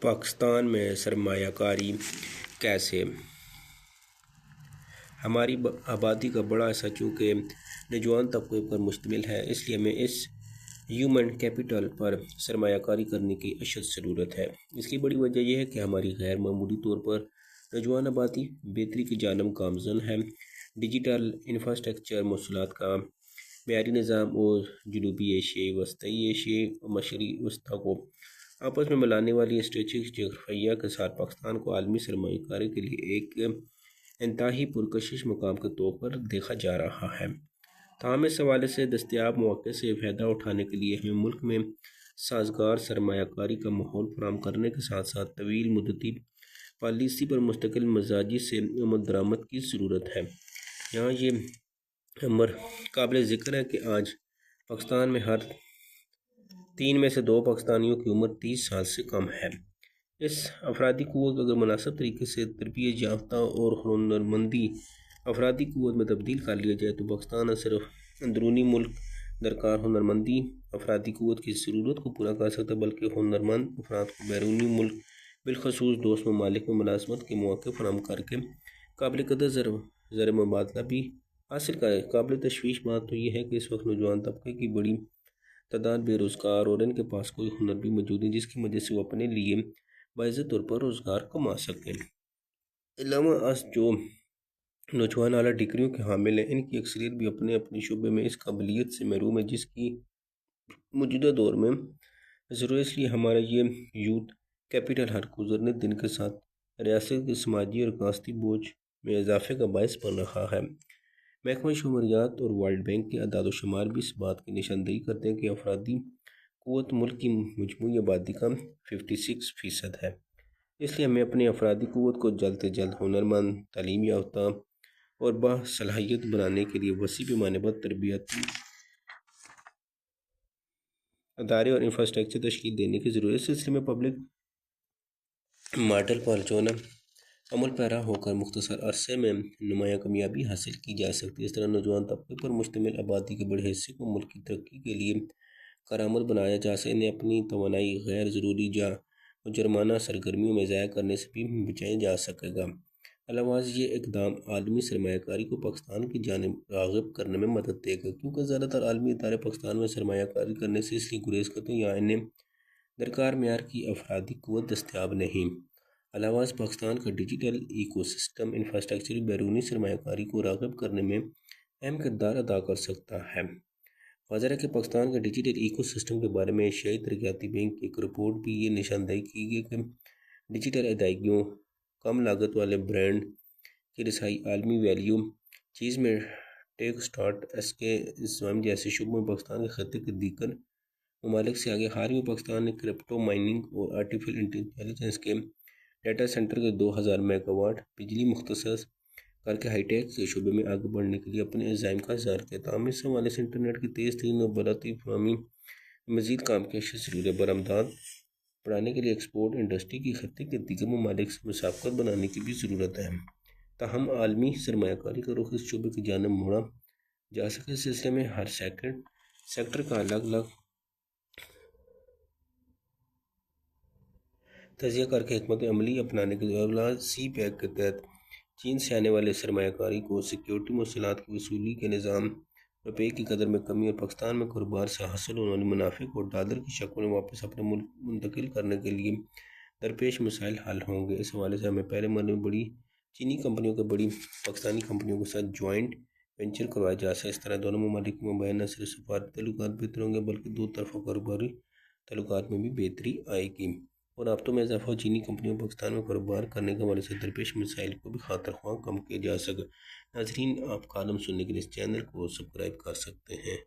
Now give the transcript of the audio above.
پاکستان میں سرمایہ کاری کیسے؟ ہماری آبادی کا بڑا حصہ چونکہ نوجوان طبقے پر مشتمل ہے، اس لیے ہمیں اس ہیومن کیپٹل پر سرمایہ کاری کرنے کی اشد ضرورت ہے۔ اس کی بڑی وجہ یہ ہے کہ ہماری غیر معمولی طور پر نوجوان آبادی بہتری کی جانب گامزن ہے۔ ڈیجیٹل انفراسٹرکچر، مواصلات کا معیاری نظام اور جنوبی ایشیا، وسطی ایشیا اور مشرقی وسطیٰ کو آپس میں ملانے والی اسٹریٹجک جغرافیہ کے ساتھ پاکستان کو عالمی سرمایہ کاری کے لیے ایک انتہائی پرکشش مقام کے طور پر دیکھا جا رہا ہے۔ تاہم اس حوالے سے دستیاب مواقع سے فائدہ اٹھانے کے لیے ہمیں ملک میں سازگار سرمایہ کاری کا ماحول فراہم کرنے کے ساتھ ساتھ طویل مدتی پالیسی پر مستقل مزاجی سے عمل درآمد کی ضرورت ہے۔ یہاں یہ امر قابل ذکر ہے کہ آج پاکستان میں ہر 3 میں سے 2 پاکستانیوں کی عمر 30 سال سے کم ہے۔ اس افرادی قوت کو اگر مناسب طریقے سے تربیت یافتہ اور ہنرمندی افرادی قوت میں تبدیل کر لیا جائے تو پاکستان نہ صرف اندرونی ملک درکار ہنرمندی افرادی قوت کی ضرورت کو پورا کر سکتا ہے، بلکہ ہنرمند افراد کو بیرونی ملک بالخصوص دوست ممالک میں ملازمت کے مواقع فراہم کر کے قابل قدر زر مبادلہ بھی حاصل کرے۔ قابل تشویش بات تو یہ ہے کہ اس وقت نوجوان طبقے کی بڑی تعداد بے روزگار اور ان کے پاس کوئی ہنر بھی موجود ہے جس کی وجہ سے وہ اپنے لیے باعزت طور پر روزگار کما سکیں۔ علاوہ ازیں جو نوجوان اعلیٰ ڈگریوں کے حامل ہیں، ان کی اکثریت بھی اپنے شعبے میں اس قابلیت سے محروم ہے جس کی موجودہ دور میں ضرورت۔ اس لیے ہمارا یہ یوتھ کیپٹل ہر گزرنے دن کے ساتھ ریاست کے سماجی اور کاشتی بوجھ میں اضافے کا باعث بن رہا ہے۔ محکمہ شماریات اور ورلڈ بینک کے اعداد و شمار بھی اس بات کی نشاندہی کرتے ہیں کہ افرادی قوت ملک کی مجموعی آبادی کا 56% ہے۔ اس لیے ہمیں اپنی افرادی قوت کو جلد سے جلد ہنرمند، تعلیم یافتہ اور باصلاحیت بنانے کے لیے وسیع پیمانے پر تربیتی ادارے اور انفراسٹرکچر تشکیل دینے کی ضرورت ہے۔ اس سلسلے میں پبلک ماڈل پر جو عمل پیرا ہو کر مختصر عرصے میں نمایاں کامیابی حاصل کی جا سکتی ہے۔ اس طرح نوجوان طبقے پر مشتمل آبادی کے بڑے حصے کو ملک کی ترقی کے لیے کارآمد بنایا جا سکے۔ انہیں اپنی توانائی غیر ضروری جرمانہ سرگرمیوں میں ضائع کرنے سے بھی بچایا جا سکے گا۔ علاوہ ازیں یہ اقدام عالمی سرمایہ کاری کو پاکستان کی جانب راغب کرنے میں مدد دے گا، کیونکہ زیادہ تر عالمی ادارے پاکستان میں سرمایہ کاری کرنے سے اس لیے گریز کرتے ہیں یہاں انہیں درکار معیار کی افرادی قوت دستیاب نہیں۔ علاوہ ازیں پاکستان کا ڈیجیٹل ایکو سسٹم انفراسٹرکچر بیرونی سرمایہ کاری کو راغب کرنے میں اہم کردار ادا کر سکتا ہے۔ واضح ہے کہ پاکستان کے ڈیجیٹل ایکو سسٹم کے بارے میں ایشیائی ترقیاتی بینک کی ایک رپورٹ بھی یہ نشاندہی کی گئی کہ ڈیجیٹل ادائیگیوں، کم لاگت والے برانڈ کی رسائی، عالمی ویلیو چینز میں ٹیک اسٹارٹ اپس کے انضمام جیسے شعبوں میں پاکستان کے خطے کے دیگر ممالک سے آگے۔ حال ہی میں پاکستان نے کرپٹو مائننگ اور آرٹیفیشل انٹیلیجنس کے ڈیٹا سینٹر کے 2000 میگا واٹ بجلی مختص کر کے ہائی ٹیک کے شعبے میں آگے بڑھنے کے لیے اپنے عزائم کا اظہار کیا۔ تاہم اس حوالے سے انٹرنیٹ کی تیز ترین اور برقی فراہمی مزید کام کی اشد ضرورت ہے۔ برآمدات بڑھانے کے لیے ایکسپورٹ انڈسٹری کی خطے کے دیگر ممالک سے مسابقت بنانے کی بھی ضرورت ہے، تاہم عالمی سرمایہ کاری کا رخ اس شعبے کی جانب موڑا جا سکے۔ اس سلسلے میں ہر سیکٹر کا الگ الگ تجزیہ کر کے حکمت عملی اپنانے کی ضرورت ہے۔ سی پیک کے تحت چین سے آنے والے سرمایہ کاری کو سیکیورٹی مواصلات کی وصولی کے نظام، روپے کی قدر میں کمی اور پاکستان میں کاروبار سے حاصل ہونے والے منافع کو ڈالر کی شکل میں واپس اپنے ملک منتقل کرنے کے لیے درپیش مسائل حل ہوں گے۔ اس حوالے سے ہمیں پہلے مرحلے میں بڑی چینی کمپنیوں کے بڑی پاکستانی کمپنیوں کے ساتھ جوائنٹ وینچر کروایا جا سکے۔ اس طرح دونوں ممالک کے مابین نہ صرف سفارتی تعلقات بہتر ہوں گے بلکہ دو طرفہ کاروباری تعلقات میں بھی بہتری آئے گی اور رابطوں میں اضافہ اور چینی کمپنیوں پاکستان میں کاروبار کرنے کے حوالے سے درپیش مسائل کو بھی خاطر خواہ کم کیا جا سکے۔ ناظرین، آپ کالم سننے کے لیے اس چینل کو سبسکرائب کر سکتے ہیں۔